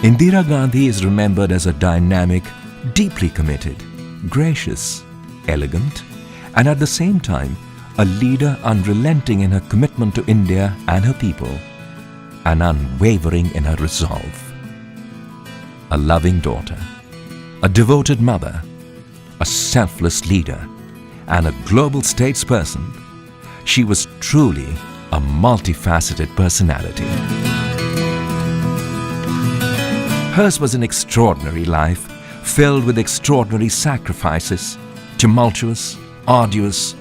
Indira Gandhi is remembered as a dynamic, deeply committed, gracious, elegant, and at the same time, a leader unrelenting in her commitment to India and her people, and unwavering in her resolve. A loving daughter, a devoted mother, a selfless leader, and a global statesperson, she was truly a multifaceted personality. Hers was an extraordinary life, filled with extraordinary sacrifices, tumultuous, arduous,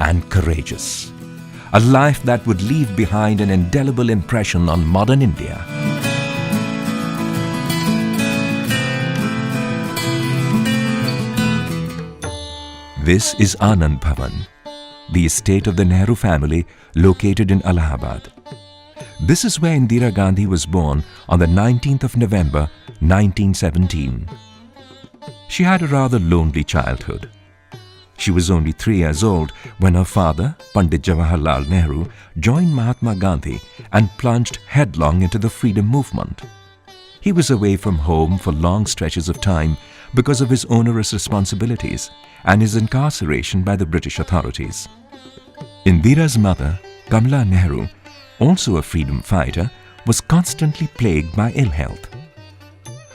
and courageous. A life that would leave behind an indelible impression on modern India. This is Anand Bhavan, the estate of the Nehru family located in Allahabad. This is where Indira Gandhi was born on the 19th of November 1917. She had a rather lonely childhood. She was only 3 years old when her father, Pandit Jawaharlal Nehru, joined Mahatma Gandhi and plunged headlong into the freedom movement. He was away from home for long stretches of time because of his onerous responsibilities and his incarceration by the British authorities. Indira's mother, Kamala Nehru, also a freedom fighter, was constantly plagued by ill health.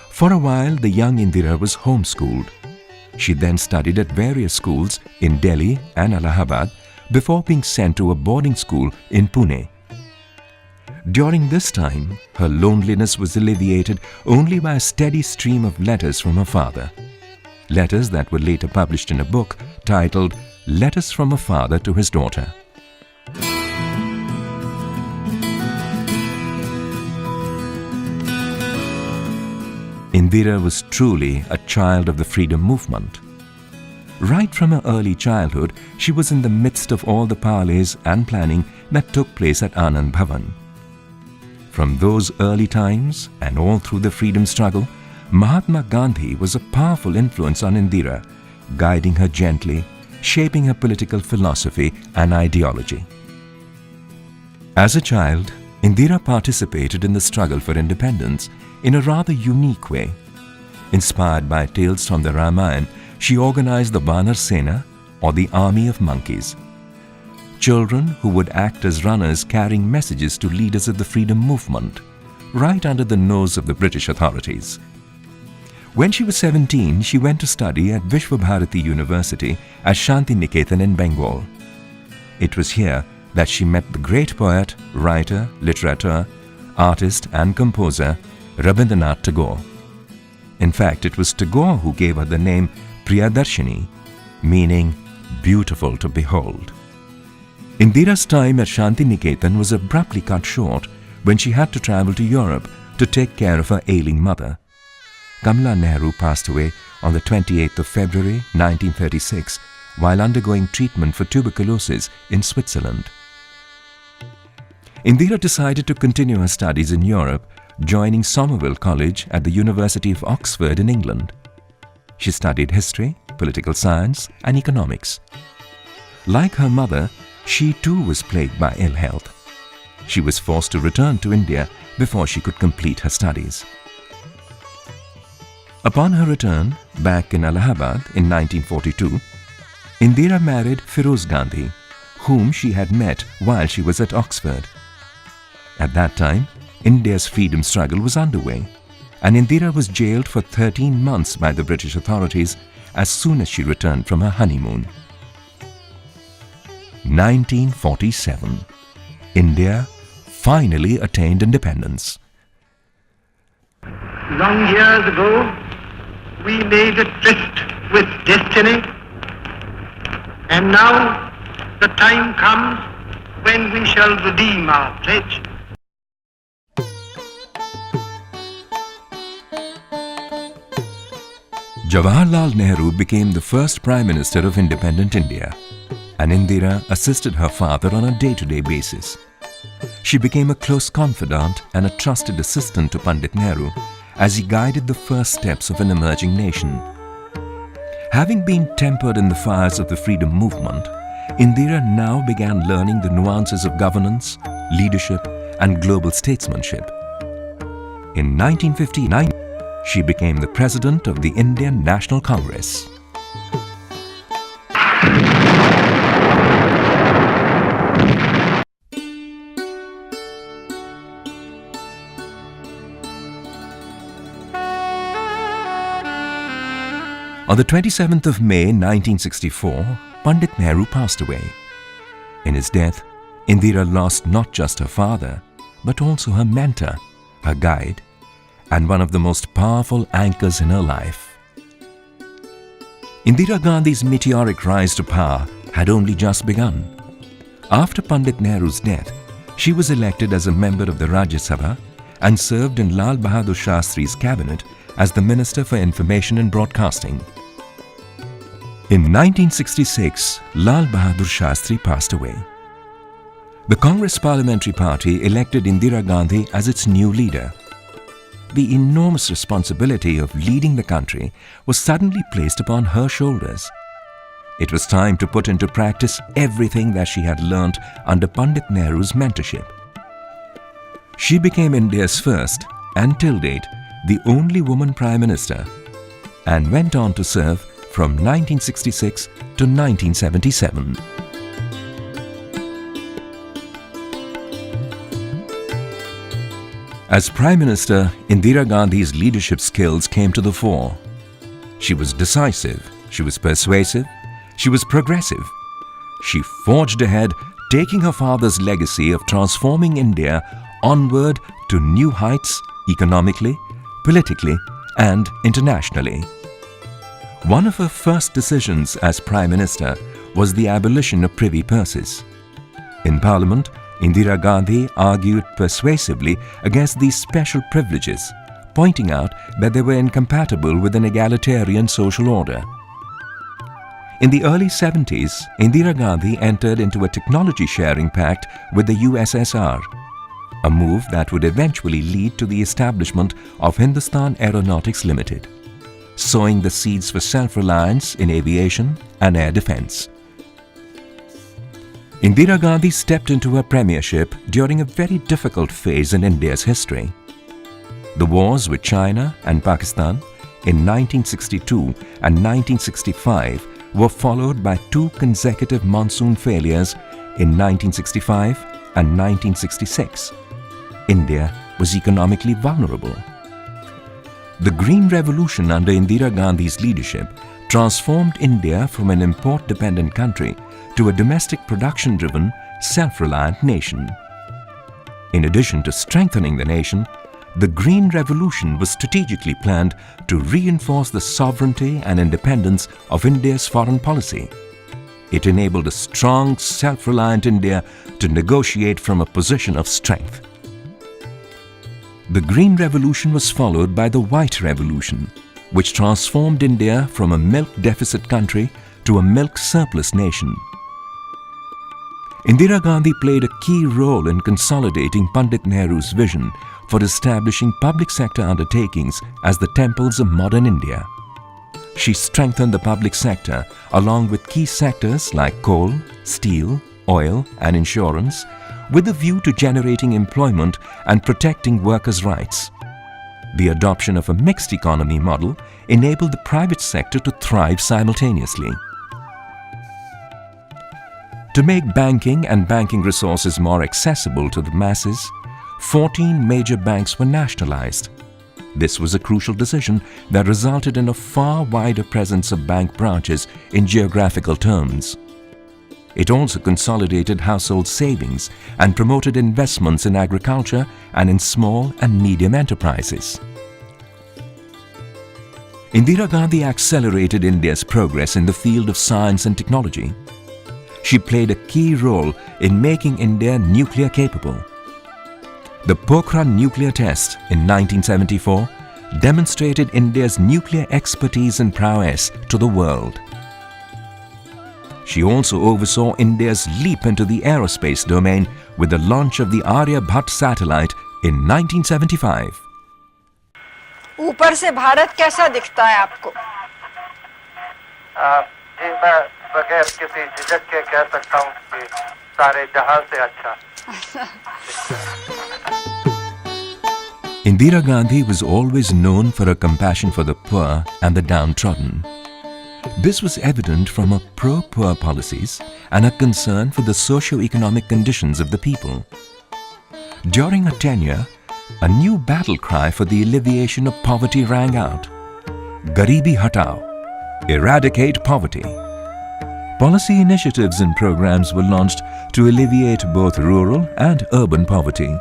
For a while, the young Indira was homeschooled. She then studied at various schools in Delhi and Allahabad before being sent to a boarding school in Pune. During this time, her loneliness was alleviated only by a steady stream of letters from her father. Letters that were later published in a book titled Letters from a Father to His Daughter. Indira was truly a child of the freedom movement. Right from her early childhood, she was in the midst of all the parleys and planning that took place at Anand Bhavan. From those early times and all through the freedom struggle, Mahatma Gandhi was a powerful influence on Indira, guiding her gently, shaping her political philosophy and ideology. As a child, Indira participated in the struggle for independence in a rather unique way. Inspired by tales from the Ramayana, she organized the Vanar Sena, or the Army of Monkeys. Children who would act as runners carrying messages to leaders of the freedom movement, right under the nose of the British authorities. When she was 17, she went to study at Vishwabharati University at Shantiniketan in Bengal. It was here that she met the great poet, writer, literature, artist and composer Rabindranath Tagore. In fact, it was Tagore who gave her the name Priyadarshini, meaning beautiful to behold. Indira's time at Shantiniketan was abruptly cut short when she had to travel to Europe to take care of her ailing mother. Kamala Nehru passed away on the 28th of February 1936 while undergoing treatment for tuberculosis in Switzerland. Indira decided to continue her studies in Europe, joining Somerville College at the University of Oxford in England. She studied history, political science and economics. Like her mother, she too was plagued by ill health. She was forced to return to India before she could complete her studies. Upon her return, back in Allahabad in 1942, Indira married Firoz Gandhi, whom she had met while she was at Oxford. At that time, India's freedom struggle was underway, and Indira was jailed for 13 months by the British authorities as soon as she returned from her honeymoon. 1947. India finally attained independence. Long years ago, we made a tryst with destiny, and now the time comes when we shall redeem our pledge. Jawaharlal Nehru became the first Prime Minister of independent India, and Indira assisted her father on a day-to-day basis. She became a close confidant and a trusted assistant to Pandit Nehru as he guided the first steps of an emerging nation. Having been tempered in the fires of the freedom movement, Indira now began learning the nuances of governance, leadership and global statesmanship. In 1959, she became the president of the Indian National Congress. On the 27th of May 1964, Pandit Nehru passed away. In his death, Indira lost not just her father, but also her mentor, her guide, and one of the most powerful anchors in her life. Indira Gandhi's meteoric rise to power had only just begun. After Pandit Nehru's death, she was elected as a member of the Rajya Sabha and served in Lal Bahadur Shastri's cabinet as the Minister for Information and Broadcasting. In 1966, Lal Bahadur Shastri passed away. The Congress Parliamentary Party elected Indira Gandhi as its new leader. The enormous responsibility of leading the country was suddenly placed upon her shoulders. It was time to put into practice everything that she had learnt under Pandit Nehru's mentorship. She became India's first, and till date, the only woman Prime Minister, and went on to serve from 1966 to 1977. As Prime Minister, Indira Gandhi's leadership skills came to the fore. She was decisive, she was persuasive, she was progressive. She forged ahead, taking her father's legacy of transforming India onward to new heights economically, politically, and internationally. One of her first decisions as Prime Minister was the abolition of privy purses. In Parliament, Indira Gandhi argued persuasively against these special privileges, pointing out that they were incompatible with an egalitarian social order. In the early 70s, Indira Gandhi entered into a technology sharing pact with the USSR, a move that would eventually lead to the establishment of Hindustan Aeronautics Limited, sowing the seeds for self-reliance in aviation and air defense. Indira Gandhi stepped into her premiership during a very difficult phase in India's history. The wars with China and Pakistan in 1962 and 1965 were followed by two consecutive monsoon failures in 1965 and 1966. India was economically vulnerable. The Green Revolution under Indira Gandhi's leadership transformed India from an import-dependent country to a domestic production-driven, self-reliant nation. In addition to strengthening the nation, the Green Revolution was strategically planned to reinforce the sovereignty and independence of India's foreign policy. It enabled a strong, self-reliant India to negotiate from a position of strength. The Green Revolution was followed by the White Revolution, which transformed India from a milk deficit country to a milk surplus nation. Indira Gandhi played a key role in consolidating Pandit Nehru's vision for establishing public sector undertakings as the temples of modern India. She strengthened the public sector along with key sectors like coal, steel, oil and insurance, with a view to generating employment and protecting workers' rights. The adoption of a mixed economy model enabled the private sector to thrive simultaneously. To make banking and banking resources more accessible to the masses, 14 major banks were nationalized. This was a crucial decision that resulted in a far wider presence of bank branches in geographical terms. It also consolidated household savings and promoted investments in agriculture and in small and medium enterprises. Indira Gandhi accelerated India's progress in the field of science and technology. She played a key role in making India nuclear capable. The Pokhran nuclear test in 1974 demonstrated India's nuclear expertise and prowess to the world. She also oversaw India's leap into the aerospace domain with the launch of the Aryabhat satellite in 1975. ऊपर से भारत कैसा दिखता है आपको? जी मैं बगैर किसी झिझक के कह सकता हूँ कि सारे जहां से अच्छा. Indira Gandhi was always known for her compassion for the poor and the downtrodden. This was evident from her pro-poor policies and her concern for the socio-economic conditions of the people. During her tenure, a new battle cry for the alleviation of poverty rang out. Garibi Hatao, eradicate poverty. Policy initiatives and programs were launched to alleviate both rural and urban poverty.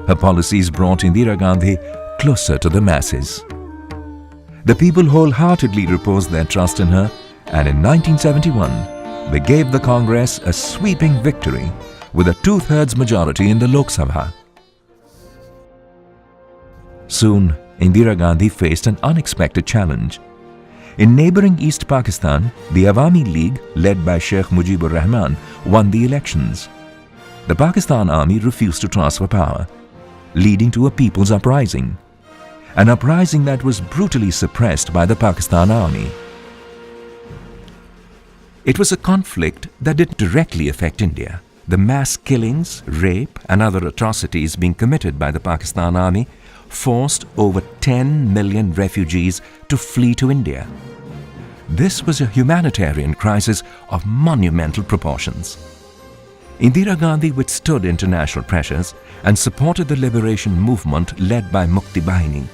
Her policies brought Indira Gandhi closer to the masses. The people wholeheartedly reposed their trust in her, and in 1971, they gave the Congress a sweeping victory with a two-thirds majority in the Lok Sabha. Soon, Indira Gandhi faced an unexpected challenge. In neighboring East Pakistan, the Awami League, led by Sheikh Mujibur Rahman, won the elections. The Pakistan Army refused to transfer power, leading to a people's uprising. An uprising that was brutally suppressed by the Pakistan Army. It was a conflict that didn't directly affect India. The mass killings, rape and other atrocities being committed by the Pakistan Army forced over 10 million refugees to flee to India. This was a humanitarian crisis of monumental proportions. Indira Gandhi withstood international pressures and supported the liberation movement led by Mukti Bahini.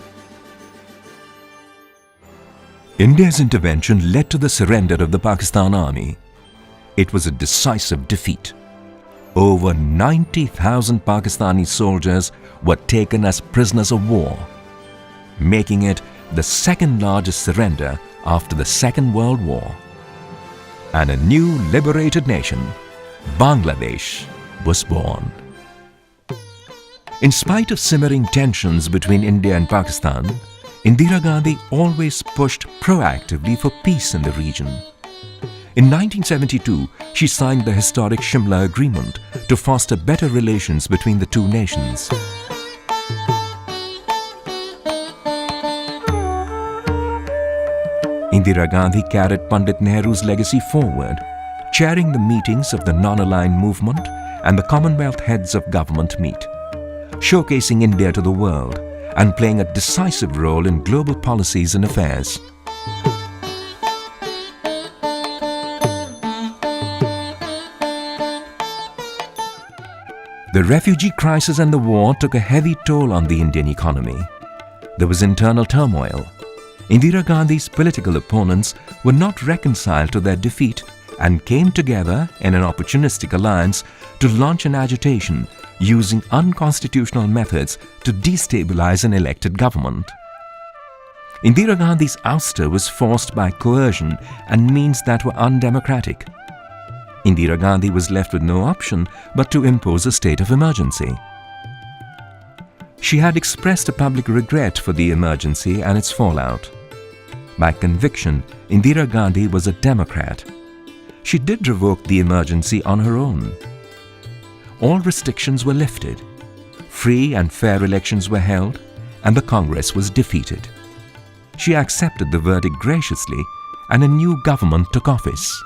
India's intervention led to the surrender of the Pakistan Army. It was a decisive defeat. Over 90,000 Pakistani soldiers were taken as prisoners of war, making it the second largest surrender after the Second World War. And a new liberated nation, Bangladesh, was born. In spite of simmering tensions between India and Pakistan, Indira Gandhi always pushed proactively for peace in the region. In 1972, she signed the historic Shimla Agreement to foster better relations between the two nations. Indira Gandhi carried Pandit Nehru's legacy forward, chairing the meetings of the non-aligned movement and the Commonwealth heads of government meet, showcasing India to the world and playing a decisive role in global policies and affairs. The refugee crisis and the war took a heavy toll on the Indian economy. There was internal turmoil. Indira Gandhi's political opponents were not reconciled to their defeat and came together in an opportunistic alliance to launch an agitation using unconstitutional methods to destabilize an elected government. Indira Gandhi's ouster was forced by coercion and means that were undemocratic. Indira Gandhi was left with no option but to impose a state of emergency. She had expressed a public regret for the emergency and its fallout. By conviction, Indira Gandhi was a Democrat. She did revoke the emergency on her own. All restrictions were lifted. Free and fair elections were held, and the Congress was defeated. She accepted the verdict graciously, and a new government took office.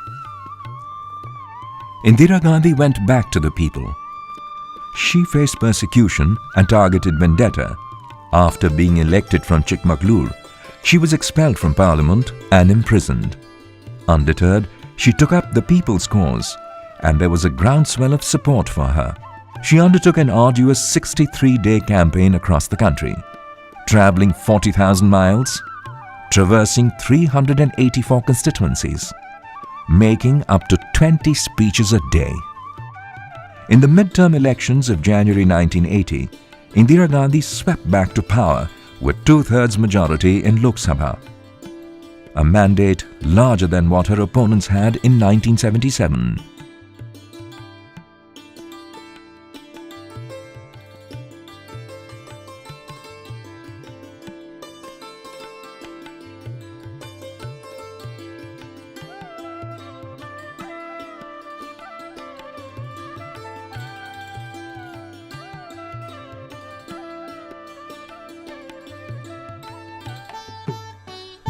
Indira Gandhi went back to the people. She faced persecution and targeted vendetta. After being elected from Chikmagalur, she was expelled from parliament and imprisoned. Undeterred, she took up the people's cause, and there was a groundswell of support for her. She undertook an arduous 63-day campaign across the country, traveling 40,000 miles, traversing 384 constituencies, making up to 20 speeches a day. In the midterm elections of January 1980, Indira Gandhi swept back to power with two-thirds majority in Lok Sabha, a mandate larger than what her opponents had in 1977.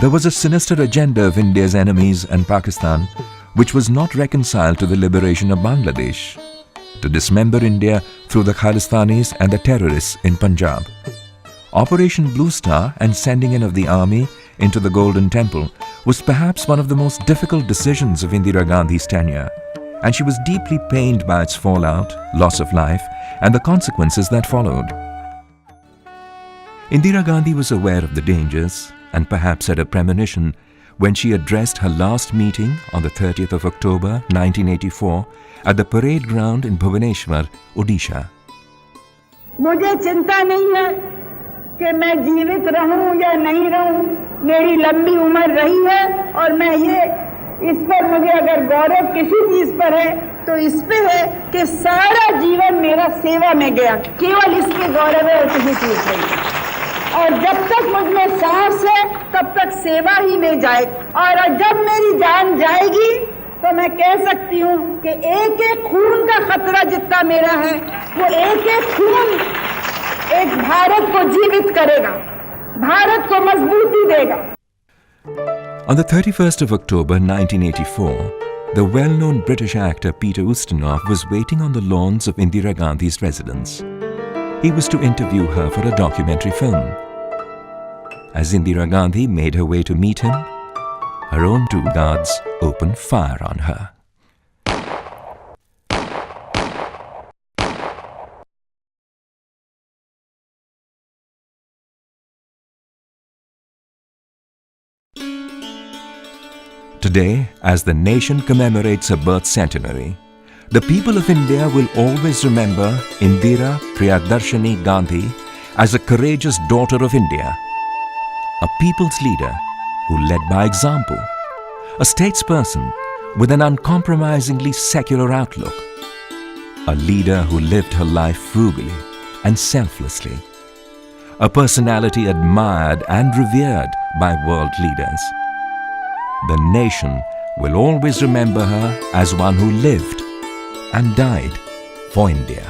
There was a sinister agenda of India's enemies and Pakistan which was not reconciled to the liberation of Bangladesh, to dismember India through the Khalistanis and the terrorists in Punjab. Operation Blue Star and sending in of the army into the Golden Temple was perhaps one of the most difficult decisions of Indira Gandhi's tenure, and she was deeply pained by its fallout, loss of life, and the consequences that followed. Indira Gandhi was aware of the dangers and perhaps had a premonition when she addressed her last meeting on the 30th of October 1984 at the parade ground in Bhubaneswar, Odisha. मुझे चिंता नहीं है कि मैं जीवित रहूं या नहीं रहूं, मेरी लंबी उम्र रही है और मैं ये इस पर मुझे अगर गौरव किसी चीज पर है तो इस पे है कि सारा जीवन मेरा सेवा में गया, केवल इस पे गौरव है और किसी चीज नहीं। और जब तक मुझमें सांस है तब तक सेवा ही में जाए, और जब मेरी जान जाएगी तो मैं कह सकती हूँ कि एक एक खून का खतरा जितना मेरा है वो एक एक खून एक भारत को जीवित करेगा, भारत को मजबूती देगा। On the 31st of October 1984, the well-known British actor Peter Ustinov was waiting on the lawns of Indira Gandhi's residence. He was to interview her for a documentary film. As Indira Gandhi made her way to meet him, her own two guards opened fire on her. Today, as the nation commemorates her birth centenary, the people of India will always remember Indira Priyadarshini Gandhi as a courageous daughter of India, a people's leader who led by example, a statesperson with an uncompromisingly secular outlook, a leader who lived her life frugally and selflessly, a personality admired and revered by world leaders. The nation will always remember her as one who lived and died for India.